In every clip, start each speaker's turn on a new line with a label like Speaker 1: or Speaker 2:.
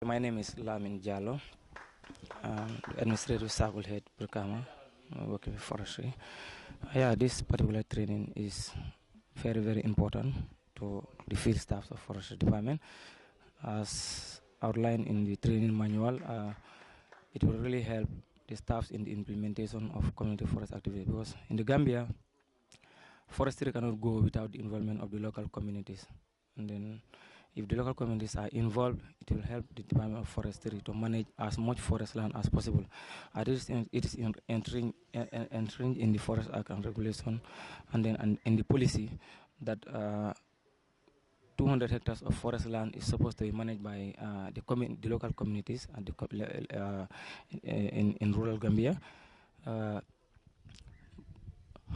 Speaker 1: My name is Lamin Jallo, Administrative Circle Head, Brikama, working with forestry. Yeah, this particular training is very, very important to the field staff of forestry department. As outlined in the training manual, it will really help the staffs in the implementation of community forest activity because in the Gambia, forestry cannot go without the involvement of the local communities. And then if the local communities are involved, it will help the Department of Forestry to manage as much forest land as possible. It is entering in the Forest Act and regulation, and then in the policy that 200 hectares of forest land is supposed to be managed by the local communities at in rural Gambia. Uh,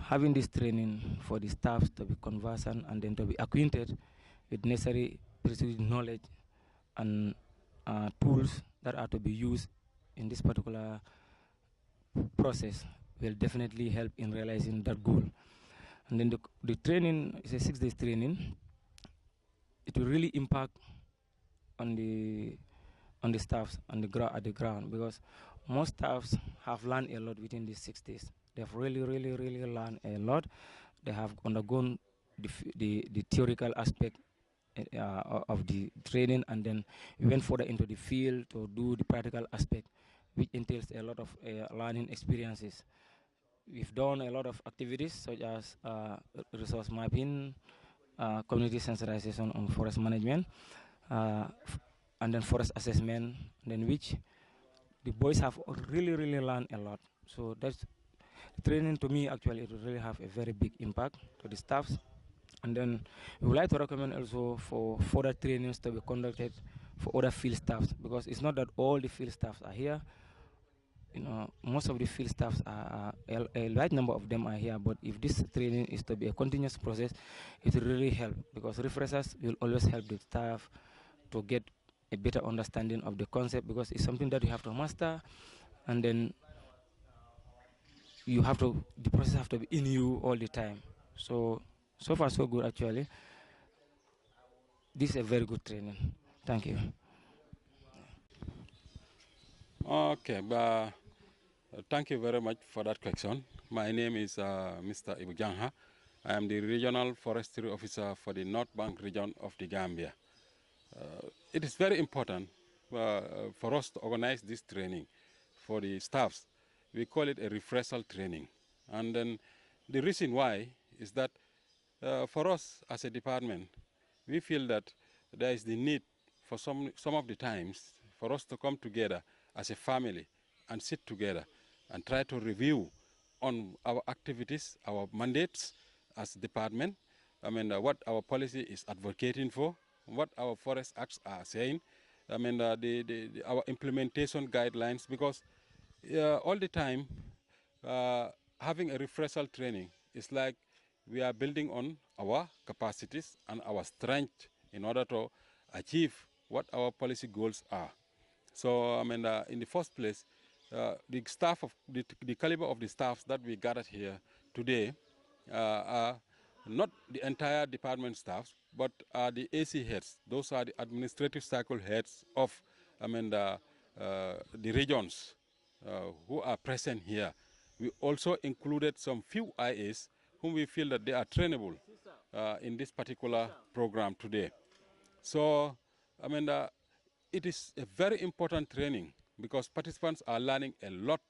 Speaker 1: Having this training for the staff to be conversant and then to be acquainted with necessary precise knowledge and tools that are to be used in this particular process will definitely help in realizing that goal. And then the training is a 6 days training. It will really impact on the staffs at the ground because most staffs have learned a lot within these 6 days. They've really learned a lot. They have undergone the theoretical aspect of the training, and then we went further into the field to do the practical aspect, which entails a lot of learning experiences. We've done a lot of activities such as resource mapping, community sensitization on forest management, and then forest assessment, then which the boys have really learned a lot. So that's the training to me actually it will really have a very big impact to the staffs. And then we would like to recommend also for further trainings to be conducted for other field staffs because it's not that all the field staffs are here. You know, most of the field staffs are a large number of them are here. But if this training is to be a continuous process, it will really help because refreshers will always help the staff to get a better understanding of the concept because it's something that you have to master, and then the process have to be in you all the time. So far so good actually. This is a very good training. Thank you.
Speaker 2: Okay, thank you very much for that question. My name is Mr. Ibu Jangha. I am the Regional Forestry Officer for the North Bank region of the Gambia. It is very important for us to organize this training for the staffs. We call it a refresher training. And then the reason why is that for us as a department, we feel that there is the need for some of the times for us to come together as a family and sit together and try to review on our activities, our mandates as department. I mean, what our policy is advocating for, what our forest acts are saying. I mean, our implementation guidelines, because all the time having a refresher training is like we are building on our capacities and our strength in order to achieve what our policy goals are. So, I mean, in the first place, the staff of the caliber of the staffs that we gathered here today are not the entire department staffs, but are the AC heads. Those are the administrative cycle heads of, I mean, the regions who are present here. We also included some few IAs whom we feel that they are trainable in this particular program today. So, I mean, it is a very important training because participants are learning a lot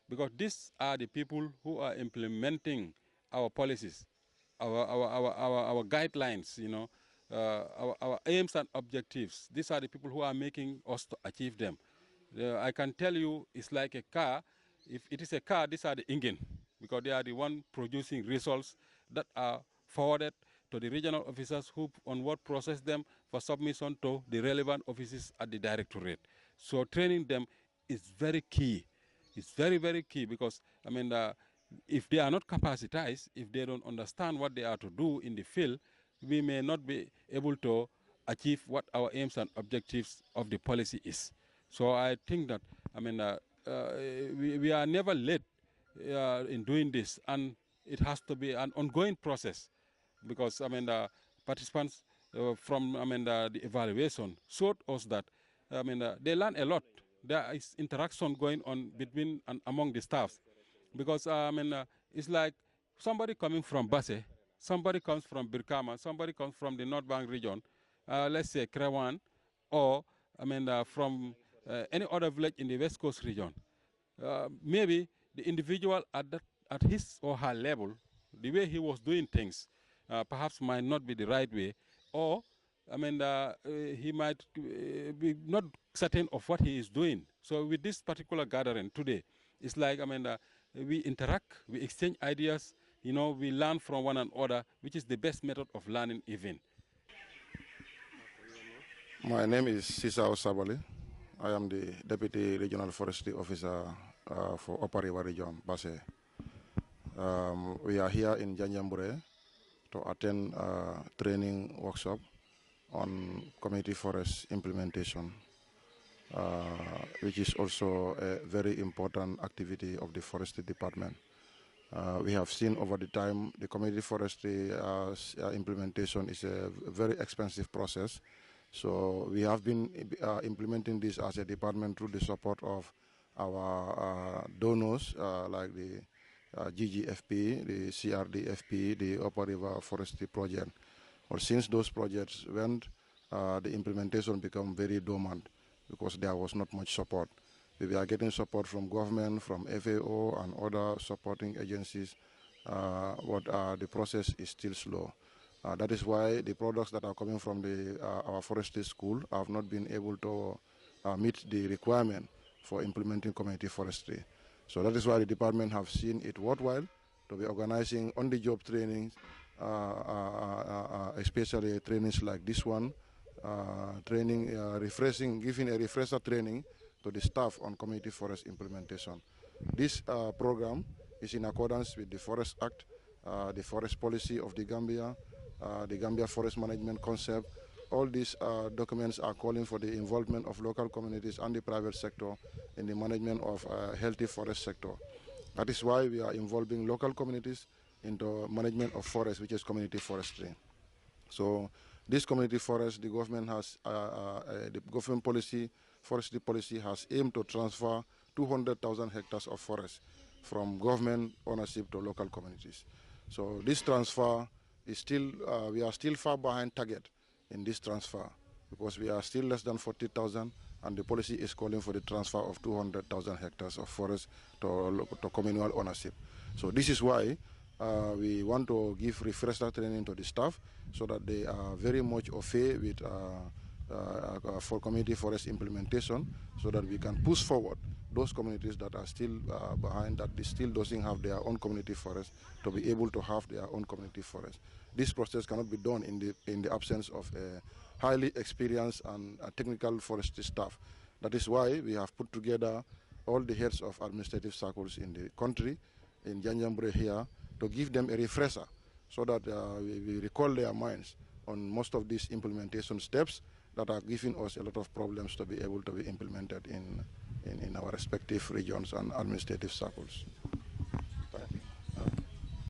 Speaker 2: because these are the people who are implementing our policies, our guidelines, you know, our aims and objectives. These are the people who are making us to achieve them. I can tell you it's like a car. If it is a car, these are the engine because they are the one producing results that are forwarded to the regional officers who onward process them for submission to the relevant offices at the directorate. So training them is very key. It's very key because, I mean, if they are not capacitized, if they don't understand what they are to do in the field, we may not be able to achieve what our aims and objectives of the policy is. So I think that, I mean, we are never late in doing this, and it has to be an ongoing process because, I mean, the participants from, I mean, the evaluation showed us that I mean, they learn a lot. There is interaction going on between and among the staffs. Because, it's like somebody coming from Basse, somebody comes from Birkama, somebody comes from the North Bank region, let's say Krewan, or, from any other village in the West Coast region. Maybe the individual at his or her level, the way he was doing things, perhaps might not be the right way, or he might be not certain of what he is doing. So with this particular gathering today, it's like we interact, we exchange ideas, we learn from one another, which is the best method of learning even.
Speaker 3: My name is Sisao Sabali. I am the Deputy Regional Forestry Officer for Upper River Region, Basse. We are here in Janjambure to attend a training workshop on community forest implementation, which is also a very important activity of the forestry department. We have seen over the time the community forestry implementation is a very expensive process. So we have been implementing this as a department through the support of our donors like the GGFP, the CRDFP, the Upper River Forestry Project. Or since those projects went, the implementation became very dormant because there was not much support. We are getting support from government, from FAO and other supporting agencies, but the process is still slow. That is why the products that are coming from our forestry school have not been able to meet the requirement for implementing community forestry. So that is why the department have seen it worthwhile to be organizing on-the-job trainings, especially trainings like this one, giving a refresher training to the staff on community forest implementation. This program is in accordance with the Forest Act, the forest policy of the Gambia Forest Management Concept. All these documents are calling for the involvement of local communities and the private sector in the management of a healthy forest sector. That is why we are involving local communities into management of forests, which is community forestry. So this community forest, the government has, the government policy, forestry policy has aimed to transfer 200,000 hectares of forest from government ownership to local communities. So this transfer is still, we are still far behind target in this transfer because we are still less than 40,000 and the policy is calling for the transfer of 200,000 hectares of forest to communal ownership. So this is why we want to give refresher training to the staff so that they are very much au fait with for community forest implementation so that we can push forward those communities that are still behind, that they still doesn't have their own community forest, to be able to have their own community forest. This process cannot be done in the absence of a highly experienced and technical forestry staff. That is why we have put together all the heads of administrative circles in the country, in Janjambure here, to give them a refresher so that we recall their minds on most of these implementation steps that are giving us a lot of problems to be able to be implemented in our respective regions and administrative circles.